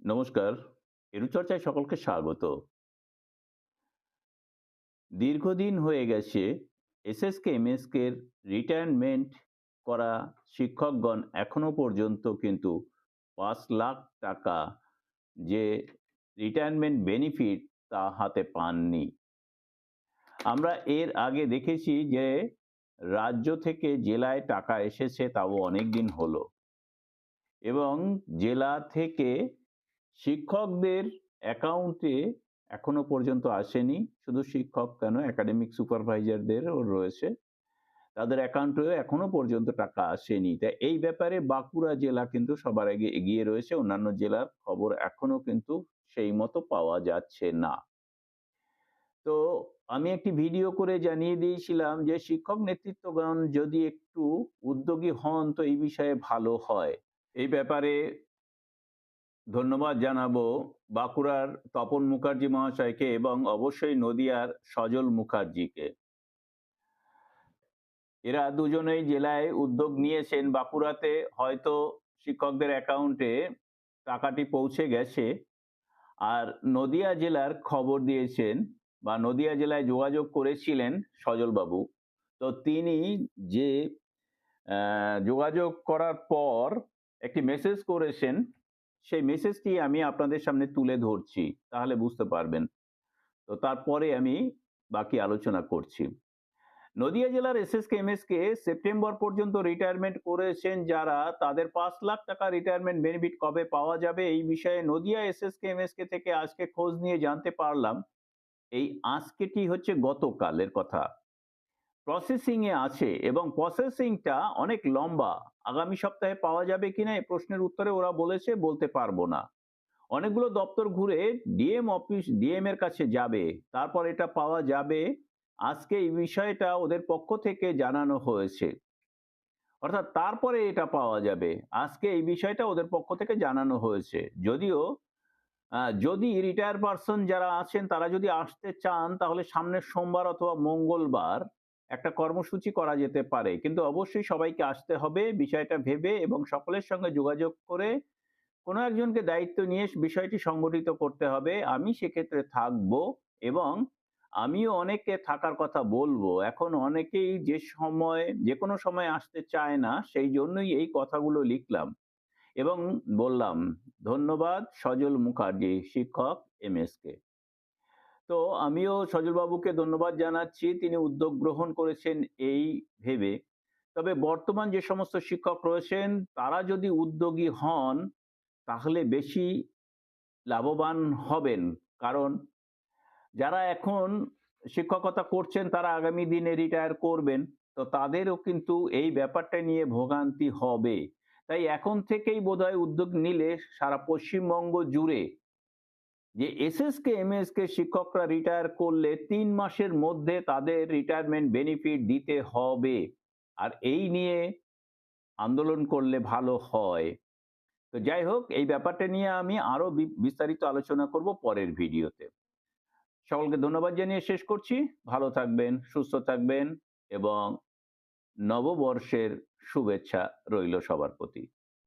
নমস্কার। এরুচর্চায় সকলকে স্বাগত। দীর্ঘদিন হয়ে গেছে এসএসকে, এমএসকের রিটায়ারমেন্ট করা শিক্ষকগণ এখনো পর্যন্ত কিন্তু ৫,০০,০০০ টাকা যে রিটায়ারমেন্ট বেনিফিট তা হাতে পাননি। আমরা এর আগে দেখেছি যে রাজ্য থেকে জেলায় টাকা এসেছে, তাও অনেকদিন হলো, এবং জেলা থেকে শিক্ষকদের অ্যাকাউন্টে এখনো পর্যন্ত আসেনি। শুধু শিক্ষক কেন, একাডেমিক সুপারভাইজারদেরও রয়েছে, তাদের অ্যাকাউন্টেও এখনো পর্যন্ত টাকা আসেনি। তাই এই ব্যাপারে বাঁকুড়া জেলা কিন্তু সবার আগে এগিয়ে রয়েছে। অন্যান্য জেলার খবর এখনো কিন্তু সেই মতো পাওয়া যাচ্ছে না। তো আমি একটি ভিডিও করে জানিয়ে দিয়েছিলাম যে শিক্ষক নেতৃত্বগণ যদি একটু উদ্যোগী হন তো এই বিষয়ে ভালো হয়। এই ব্যাপারে ধন্যবাদ জানাবো বাঁকুড়ার তপন মুখার্জি মহাশয়কে এবং অবশ্যই নদিয়ার সজল মুখার্জিকে। এরা দুজনেই জেলায় উদ্যোগ নিয়েছেন। বাঁকুড়াতে হয়তো শিক্ষকদের অ্যাকাউন্টে টাকাটি পৌঁছে গেছে, আর নদিয়া জেলার খবর দিয়েছেন বা নদিয়া জেলায় যোগাযোগ করেছিলেন সজলবাবু। তো তিনি যে যোগাযোগ করার পর একটি মেসেজ করেছেন, সেই মেসেজটি আমি আপনাদের সামনে তুলে ধরছি, তাহলে বুঝতে পারবেন। তো তারপরে আমি বাকি আলোচনা করছি। নদিয়া জেলার এসএসকে এমএসকে সেপ্টেম্বর পর্যন্ত রিটায়ারমেন্ট করেছেন যারা, তাদের ৫,০০,০০০ টাকা রিটায়ারমেন্ট বেনিফিট কবে পাওয়া যাবে এই বিষয়ে নদিয়া এসএসকে এমএসকে থেকে আজকে খোঁজ নিয়ে জানতে পারলাম। এই আজকেটি হচ্ছে গতকালের কথা। প্রসেসিং এ আছে এবং প্রসেসিংটা অনেক লম্বা। আগামী সপ্তাহে পাওয়া যাবে কিনা এই প্রশ্নের উত্তরে ওরা বলেছে বলতে পারবো না। অনেকগুলো দপ্তর ঘুরে ডিএম এর কাছে যাবে, তারপর এটা পাওয়া যাবে। আজকে এই বিষয়টা ওদের পক্ষ থেকে জানানো হয়েছে, অর্থাৎ তারপরে এটা পাওয়া যাবে। আজকে এই বিষয়টা ওদের পক্ষ থেকে জানানো হয়েছে। যদিও যদি রিটায়ার পারসন যারা আছেন তারা যদি আসতে চান তাহলে সামনের সোমবার অথবা মঙ্গলবার একটা কর্মসূচি করা যেতে পারে, কিন্তু অবশ্যই সবাইকে আসতে হবে বিষয়টা ভেবে এবং সকলের সঙ্গে যোগাযোগ করে কোনো একজনকে দায়িত্ব নিয়ে বিষয়টি সংগঠিত করতে হবে। আমি সেক্ষেত্রে থাকবো এবং আমিও অনেককে থাকার কথা বলবো। এখন অনেকেই যে কোনো সময় আসতে চায় না, সেই জন্যই এই কথাগুলো লিখলাম এবং বললাম। ধন্যবাদ সজল মুখার্জি, শিক্ষক এমএসকে। তো আমিও সজলবাবুকে ধন্যবাদ জানাচ্ছি, তিনি উদ্যোগ গ্রহণ করেছেন এই ভেবে। তবে বর্তমান যে সমস্ত শিক্ষক রয়েছেন তারা যদি উদ্যোগী হন তাহলে বেশি লাভবান হবেন। কারণ যারা এখন শিক্ষকতা করছেন তারা আগামী দিনে রিটায়ার করবেন, তো তাদেরও কিন্তু এই ব্যাপারটা নিয়ে ভোগান্তি হবে। তাই এখন থেকেই বোধহয় উদ্যোগ নিলে সারা পশ্চিমবঙ্গ জুড়ে যে এসএসকে এমএসকে শিক্ষকরা রিটায়ার করলে ৩ মাসের মধ্যে তাদের রিটায়ারমেন্ট বেনিফিট দিতে হবে, আর এই নিয়ে আন্দোলন করলে ভালো হয়। তো যাই হোক, এই ব্যাপারটা নিয়ে আমি আরো বিস্তারিত আলোচনা করব পরের ভিডিওতে। সকলকে ধন্যবাদ জানিয়ে শেষ করছি। ভালো থাকবেন, সুস্থ থাকবেন এবং নববর্ষের শুভেচ্ছা রইল সবার প্রতি।